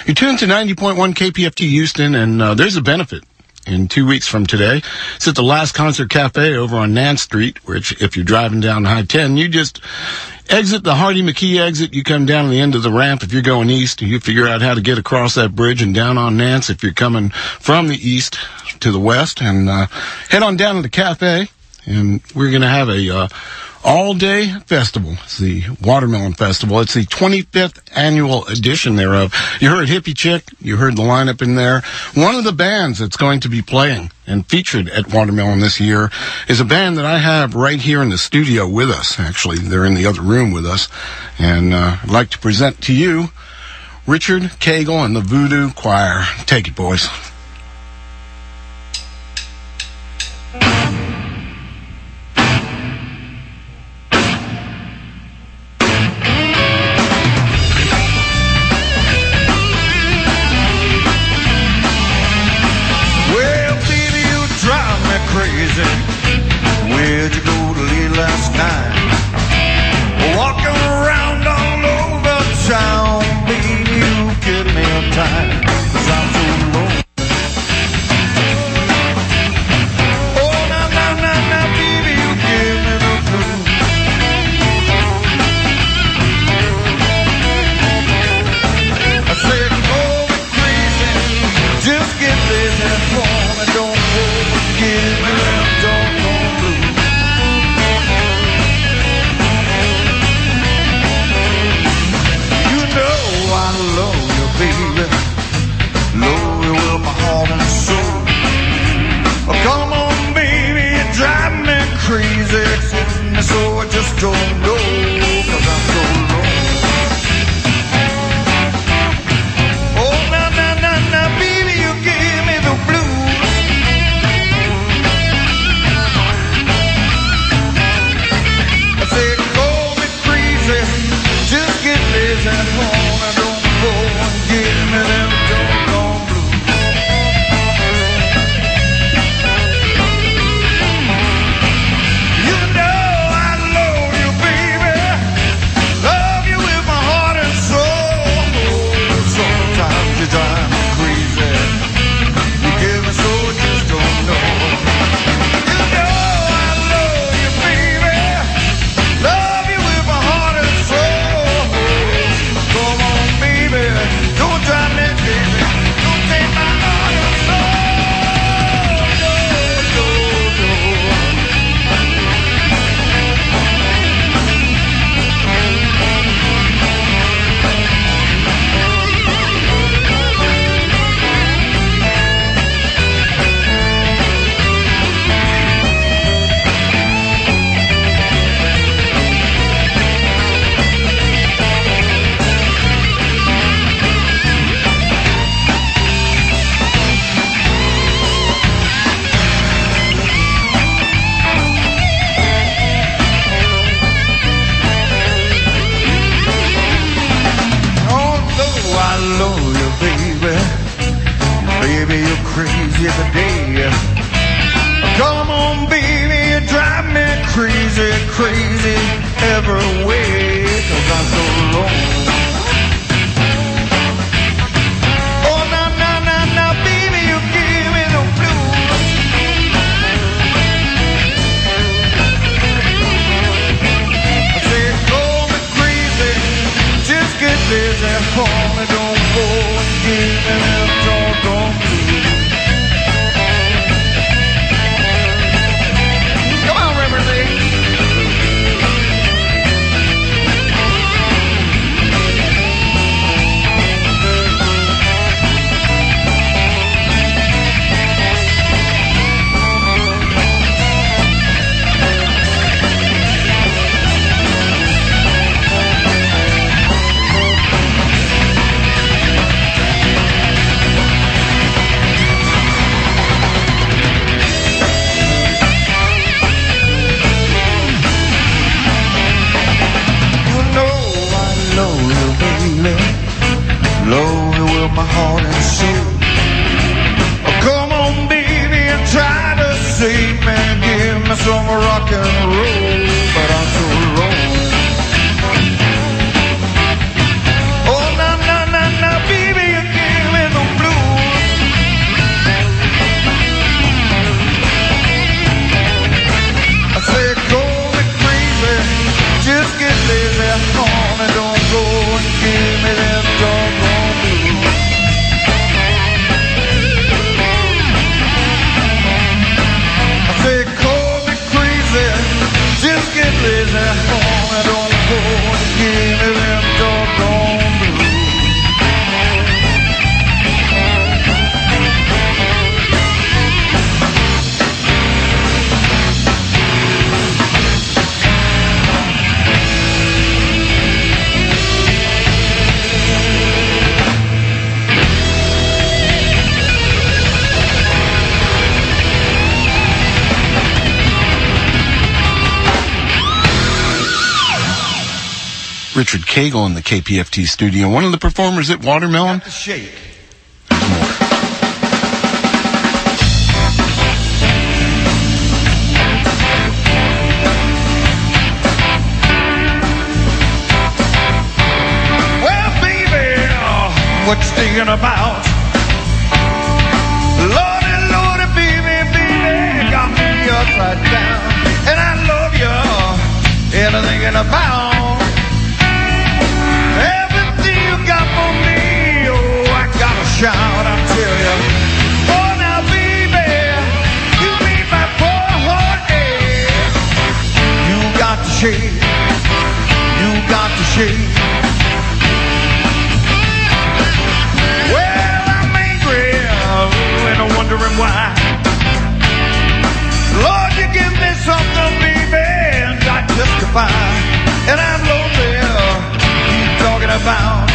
You're tuned to 90.1 KPFT Houston, and there's a benefit. In 2 weeks from today, it's at the Last Concert Cafe over on Nance Street, which if you're driving down I-10, you just exit the Hardy McKee exit. You come down to the end of the ramp. If you're going east, you figure out how to get across that bridge and down on Nance if you're coming from the east to the west, and head on down to the cafe, and we're going to have a all-day festival. It's the Watermelon Festival. It's the 25th annual edition thereof. You heard Hippie Chick. You heard the lineup in there. One of the bands that's going to be playing and featured at Watermelon this year is a band that I have right here in the studio with us. Actually, they're in the other room with us. And I'd like to present to you Richard Cagle and the Voodoo Choir. Take it, boys. Where'd you go to late last night? Walking around all over town, baby, you give me a time, 'cause I'm so lonely. Oh, now, baby, you give me the blues. I said, go me crazy, just get lazy for me, don't give me them doggone blues. You know I love you, baby, love you with my heart and soul. Oh, come on, baby, you drive me crazy, so I just don't know, 'cause I'm so lonely. Oh, now, baby, you give me the blues. I said, call me crazy, just get lazy at home, and don't go and give me them doggone blues. You know I love you, baby, love you with my heart and soul. Sometimes you drive me crazy, you give me so I just don't know. You know I love you, baby, love you with my heart and soul. Come on, baby, don't drive me crazy, don't take my heart and soul. Baby, you're crazy every day. Come on, baby, you drive me crazy, crazy every way, 'cause I'm so lonely. Oh, now, baby, you give me the blues. I said, call me crazy, just get lazy for me, don't go and give me them doggone blues. Come on, Reverend Lee. Love you with my heart and soul. Oh, come on, baby, and try to save me. Give me some rock and roll, but I'm so lonely. Oh, now, baby, you Richard Cagle in the KPFT studio. One of the performers at Watermelon. Got to shake. Well, baby, what you thinking about? Lordy, Lordy, baby, got me upside down. And I love you, and I'm thinking about everything you got for me. Oh, I gotta shout, I tell you. Oh, now, baby, you made my poor heart ache. You got to shake, you got to shake. Well, I'm angry, and I'm wondering why. Lord, you give me something, baby, and I justify. And I'm lonely, keep talking about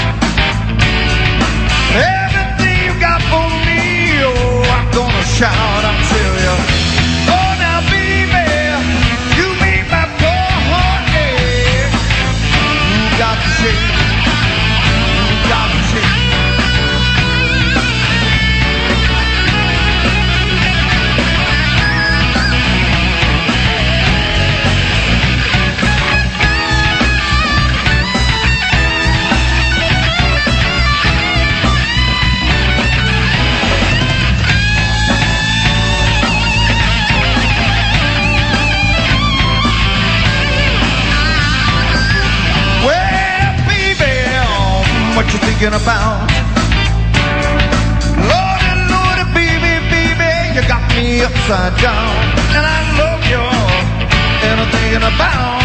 everything you got for me. Oh, I'm gonna shout, I'll tell you. Oh, now, baby, you made my poor heart ache. You got to shake, you got to shake. What you thinking about? Lordy, Lordy, baby, baby, you got me upside down. And I love you, and I'm thinking about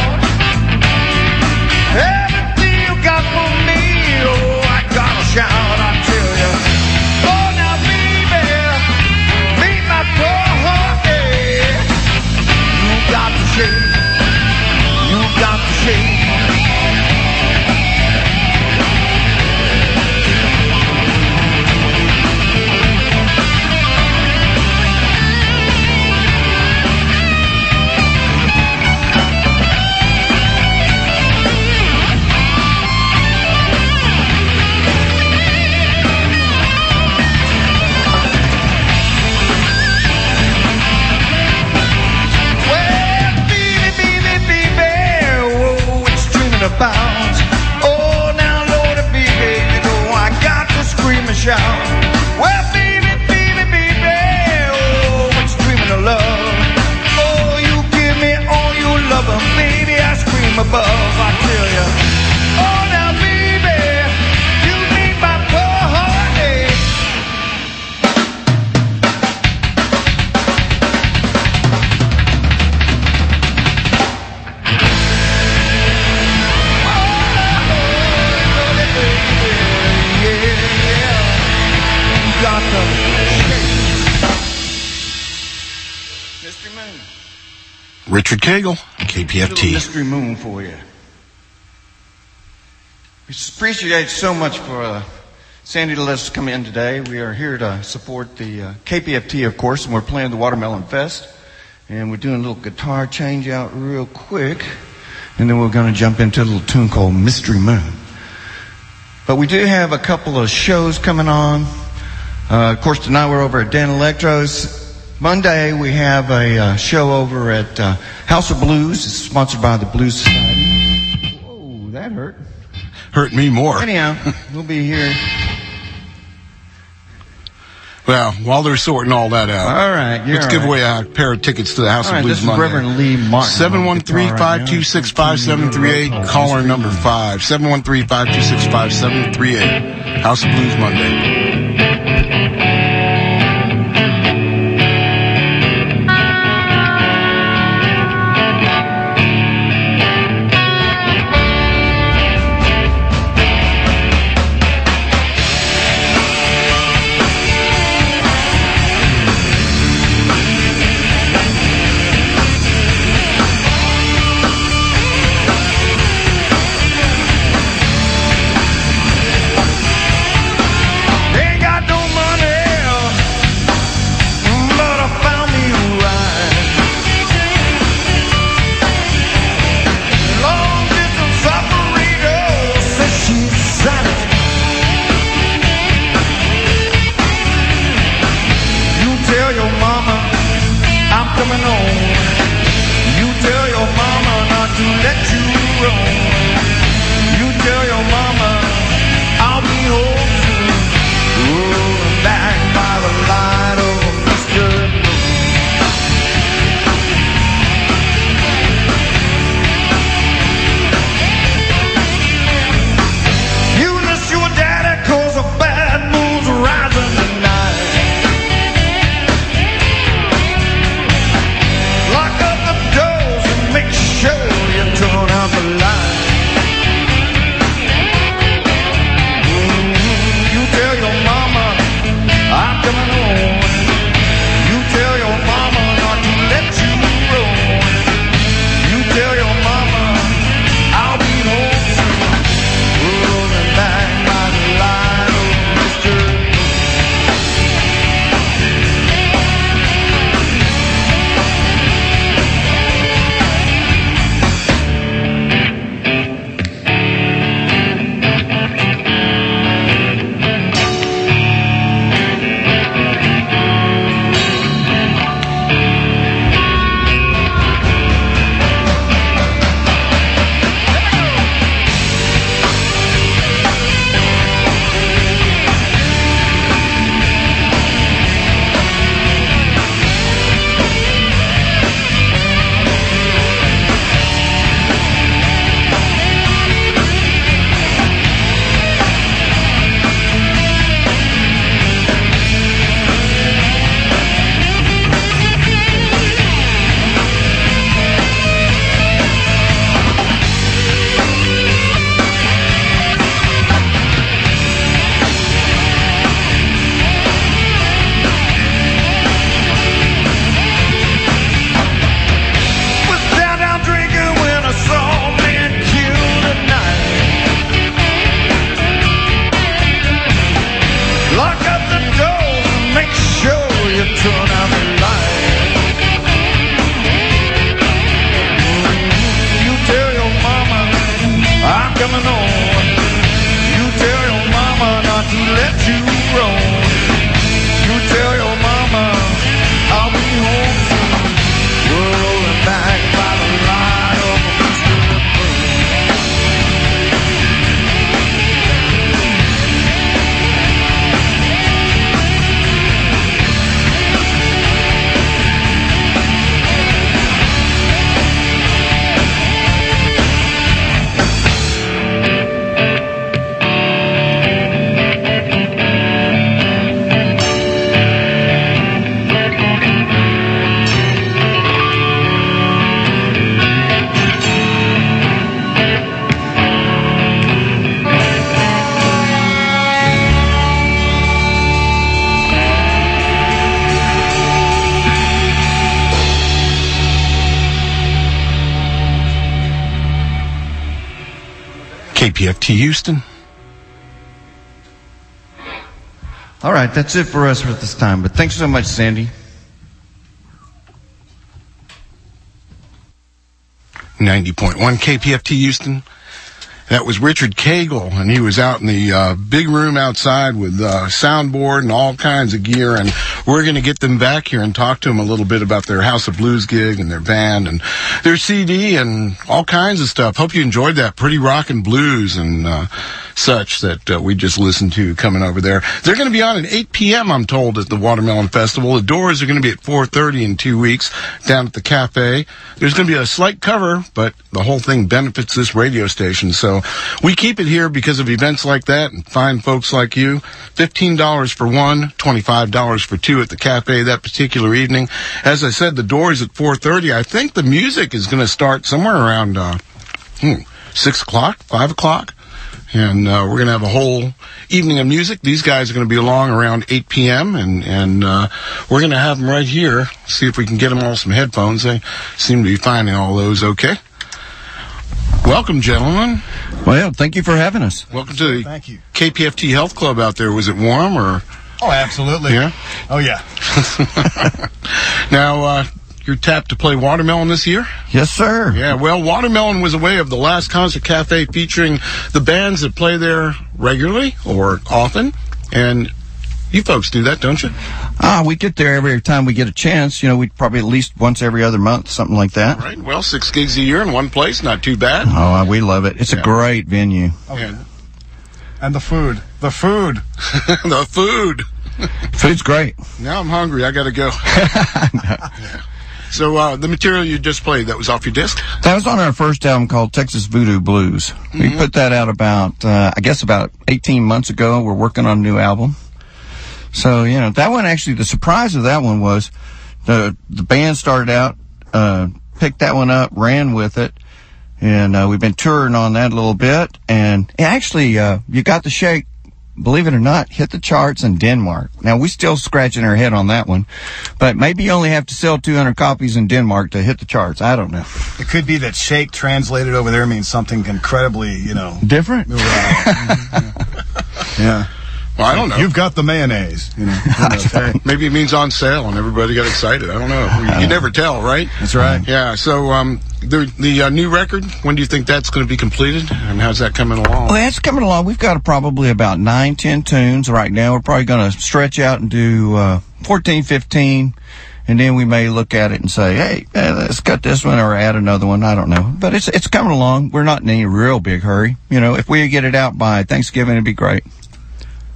everything you got for me. Oh, I gotta shout, I tell you. Oh, now, baby, meet my poor heart ache. You got to shake, you got to shake. About. Oh, now, Lordy, baby, you know I got to scream and shout. Well, baby, baby, baby, oh, what you dreaming of love? Oh, you give me all your love, and baby, I scream above, I tell you. Oh, now, baby, you made my poor heart ache. Mystery Moon. Richard Cagle, A little KPFT. Mystery Moon for you. We appreciate so much for Sandy to let us come in today. We are here to support the KPFT, of course, and we're playing the Watermelon Fest. And we're doing a little guitar change out real quick. And then we're going to jump into a little tune called Mystery Moon. But we do have a couple of shows coming on. Of course, tonight we're over at Dan Electro's. Monday we have a show over at House of Blues. It's sponsored by the Blues Society. Whoa, that hurt. Hurt me more. Anyhow, we'll be here. Well, while they're sorting all that out, All right, let's give away a pair of tickets to the House All of right, Blues this is Monday. Reverend Lee Martin. 713-526-5738, caller number 5. 713-526-5738, House of Blues Monday. Ain't got no money. KPFT Houston. All right, that's it for us for this time. But thanks so much, Sandy. 90.1 KPFT Houston. That was Richard Cagle, and he was out in the big room outside with soundboard and all kinds of gear, and we're going to get them back here and talk to them a little bit about their House of Blues gig and their band and their CD and all kinds of stuff. Hope you enjoyed that. Pretty rockin' blues and such that we just listened to coming over there. They're going to be on at 8 p.m., I'm told, at the Watermelon Festival. The doors are going to be at 4:30 in 2 weeks down at the cafe. There's going to be a slight cover, but the whole thing benefits this radio station, so we keep it here because of events like that and fine folks like you. $15 for one, $25 for two at the cafe that particular evening. As I said, the doors at 4:30. I think the music is going to start somewhere around 6 o'clock, 5 o'clock. And we're going to have a whole evening of music. These guys are going to be along around 8 p.m., and we're going to have them right here. See if we can get them all some headphones. They seem to be finding all those okay. Welcome, gentlemen. Well, thank you for having us. Welcome to the Thank you. KPFT Health Club out there. Was it warm or? Oh, absolutely. Yeah? Oh, yeah. Now, you're tapped to play Watermelon this year? Yes, sir. Yeah, well, Watermelon was a way of the last concert cafe featuring the bands that play there regularly or often, and you folks do that, don't you? We get there every time we get a chance. You know, we probably at least once every other month, something like that. Right, well, 6 gigs a year in one place, not too bad. Oh, we love it. It's a great venue. Okay. And the food. The food. The food. Food's great. Now I'm hungry. I got to go. So the material you just played, that was off your disc? That was on our first album called Texas Voodoo Blues. We put that out about 18 months ago. We're working on a new album. So, you know, that one actually, the surprise of that one was the band started out, picked that one up, ran with it, and we've been touring on that a little bit. And actually, You Got the Shake, believe it or not, hit the charts in Denmark. Now, we're still scratching our head on that one, but maybe you only have to sell 200 copies in Denmark to hit the charts. I don't know. It could be that shake translated over there means something incredibly, Different? Yeah. Well, I don't know. You've got the mayonnaise. Maybe it means on sale and everybody got excited. I don't know. You never tell, right? That's right. Yeah, so the new record, when do you think that's going to be completed? And how's that coming along? Well, it's coming along. We've got probably about 9-10 tunes right now. We're probably going to stretch out and do 14, 15, and then we may look at it and say, hey, let's cut this one or add another one. I don't know. But it's coming along. We're not in any real big hurry. You know, if we get it out by Thanksgiving, it'd be great.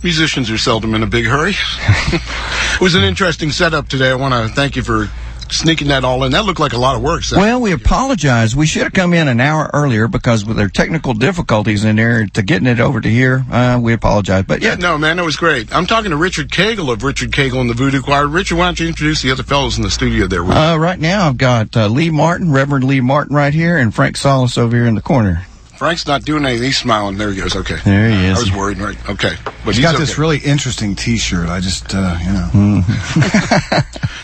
Musicians are seldom in a big hurry. It was an interesting setup today. I want to thank you for sneaking that all in. That looked like a lot of work. Well, we apologize. We should have come in an hour earlier because with their technical difficulties in there to getting it over to here, we apologize. But yeah. No, man, that was great. I'm talking to Richard Cagle of Richard Cagle and the Voodoo Choir. Richard, why don't you introduce the other fellows in the studio there with you? Right now I've got Lee Martin, Reverend Lee Martin right here, and Frank Solis over here in the corner. Frank's not doing anything. He's smiling. There he goes. Okay. There he is. I was worried. Right. Okay. But He's got this really interesting T-shirt. I just, The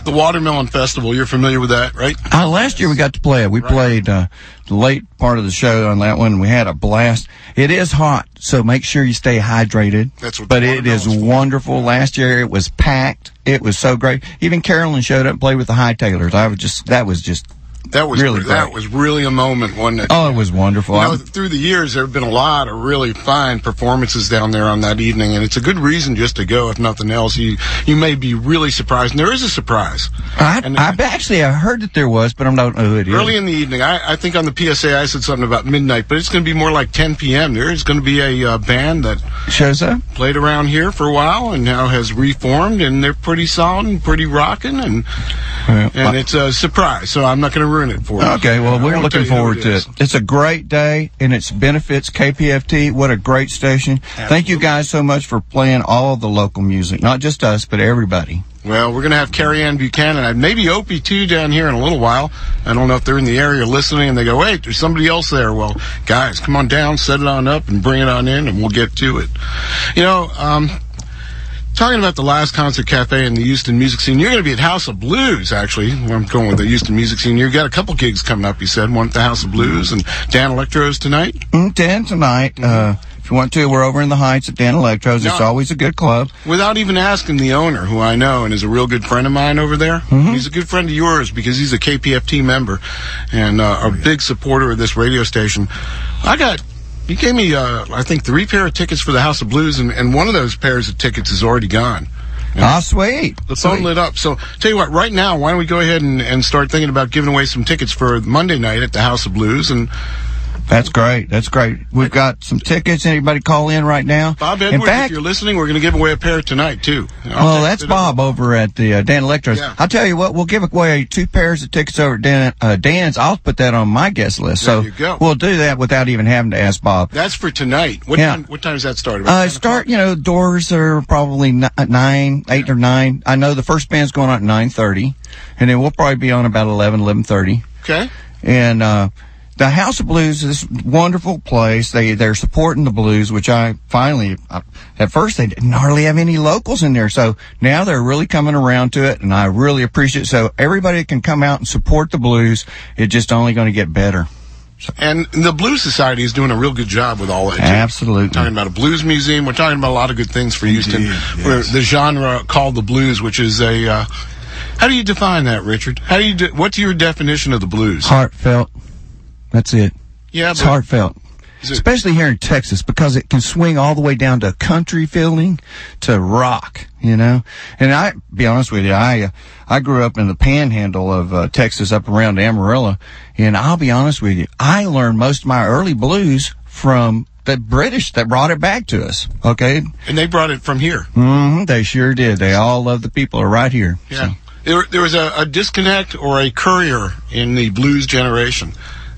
Watermelon Festival. You're familiar with that, right? Last year we got to play it. We played the late part of the show on that one. We had a blast. It is hot, so make sure you stay hydrated. That's what. But it is wonderful. Last year it was packed. It was so great. Even Carolyn showed up and played with the Hightailers. That was really great. That was really a moment, wasn't it? Oh, it was wonderful. You know, through the years, there have been a lot of really fine performances down there on that evening, and it's a good reason just to go, if nothing else. You may be really surprised, and there is a surprise. I heard that there was, but I don't know who it is. Early in the evening, I think on the PSA I said something about midnight, but it's going to be more like 10 p.m. There is going to be a band that shows up, played around here for a while, and now has reformed, and they're pretty solid and pretty rocking, and it's a surprise, so I'm not going to ruin it for you. Okay, well, we're looking forward to it. It's a great day, and it benefits KPFT. What a great station. Absolutely. Thank you guys so much for playing all of the local music, not just us, but everybody. Well, we're going to have Carrie Ann Buchanan and maybe Opie, too, down here in a little while. I don't know if they're in the area listening, and they go, wait, there's somebody else there. Well, guys, come on down, set it on up, and bring it on in, and we'll get to it. You know, Talking about the last concert cafe in the Houston music scene, you're going to be at House of Blues, actually. Where I'm going with the Houston music scene. You've got a couple gigs coming up, you said. One at the House of Blues and Dan Electro's tonight? Dan tonight. If you want to, we're over in the Heights at Dan Electro's. It's always a good club. Without even asking the owner, who I know and is a real good friend of mine over there, he's a good friend of yours because he's a KPFT member and a big supporter of this radio station. You gave me, I think, 3 pair of tickets for the House of Blues, and one of those pairs of tickets is already gone. Sweet. The phone lit up. So, tell you what, right now, why don't we go ahead and start thinking about giving away some tickets for Monday night at the House of Blues, and That's great. That's great. We've got some tickets. Anybody call in right now? Bob Edwards, if you're listening, we're going to give away a pair tonight, too. That's Bob over at the Dan Electro's. Yeah. I'll tell you what, we'll give away 2 pairs of tickets over at Dan's. I'll put that on my guest list. There you go. We'll do that without even having to ask Bob. That's for tonight. What time does that start? Doors are probably 8 or 9. I know the first band's going on at 9:30, and then we'll probably be on about 11:30. Okay. And, the House of Blues is this wonderful place. They're supporting the blues, which at first they didn't hardly have any locals in there. So now they're really coming around to it, and I really appreciate it. So everybody can come out and support the blues. It's just only going to get better. And the Blues Society is doing a real good job with all that. Absolutely. We're talking about a blues museum. We're talking about a lot of good things for Houston. Yes. The genre called the blues, which is how do you define that, Richard? What's your definition of the blues? Heartfelt. That's it. Yeah, it's heartfelt. Especially here in Texas, because it can swing all the way down to country feeling to rock, And I be honest with you, I grew up in the panhandle of Texas up around Amarillo, and I'll be honest with you, I learned most of my early blues from the British that brought it back to us, okay? And they brought it from here. They sure did. They all love the people are right here. Yeah. So. There was a disconnect or a courier in the blues generation.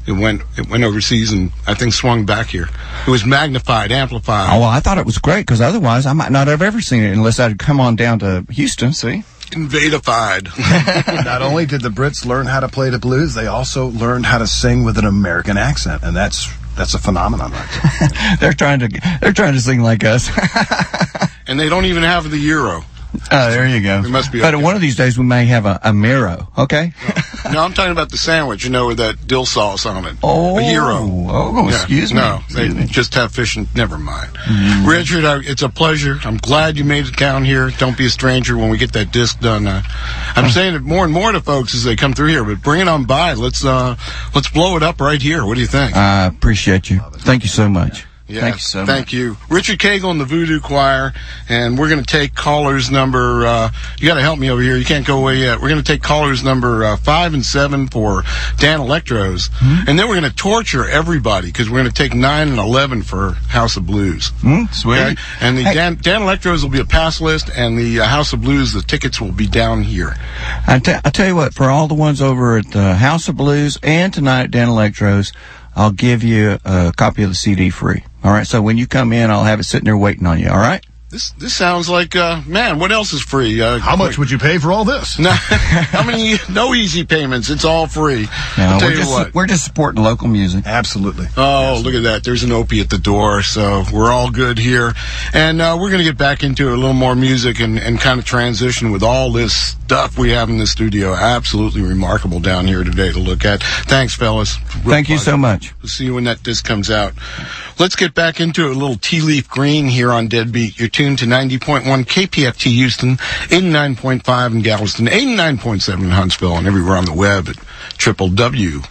It went overseas and I think swung back here. It was magnified, amplified. Oh, well, I thought it was great because otherwise I might not have ever seen it unless I'd come on down to Houston, see? Invadified. Not only did the Brits learn how to play the blues, they also learned how to sing with an American accent, and that's a phenomenon right there. They're trying to sing like us. And they don't even have the euro. Oh, there you go. It must be. But one of these days we may have a Miro, okay? No, I'm talking about the sandwich, with that dill sauce on it. Oh, a gyro. Oh, excuse me. No, they just have fish and never mind. Richard, it's a pleasure. I'm glad you made it down here. Don't be a stranger when we get that disc done. I'm saying it more and more to folks as they come through here, but bring it on by. Let's blow it up right here. What do you think? I appreciate you. Thank you so much. Yes, thank you so much. Thank you. Richard Cagle and the Voodoo Choir, and we're going to take callers number, you got to help me over here, you can't go away yet. We're going to take callers number 5 and 7 for Dan Electro's, and then we're going to torture everybody, because we're going to take 9 and 11 for House of Blues. Sweet. Okay? And the Dan Electro's will be a pass list, and the House of Blues, the tickets will be down here. I tell you what, for all the ones over at the House of Blues and tonight at Dan Electro's, I'll give you a copy of the CD free. All right, so when you come in, I'll have it sitting there waiting on you, all right? This sounds like, man, what else is free? How much would you pay for all this? No, no easy payments. It's all free. No, we're just supporting local music. Absolutely. Oh, look at that. There's an Opie at the door, so we're all good here. And we're going to get back into a little more music and kind of transition with all this stuff we have in the studio. Absolutely remarkable down here today to look at. Thanks, fellas. Thank you so much. We'll see you when that disc comes out. Let's get back into a little Tea Leaf Green here on Deadbeat. You're tuned to 90.1 KPFT Houston, 89.5 in Galveston, 89.7 in Huntsville, and everywhere on the web at www.kpft.org.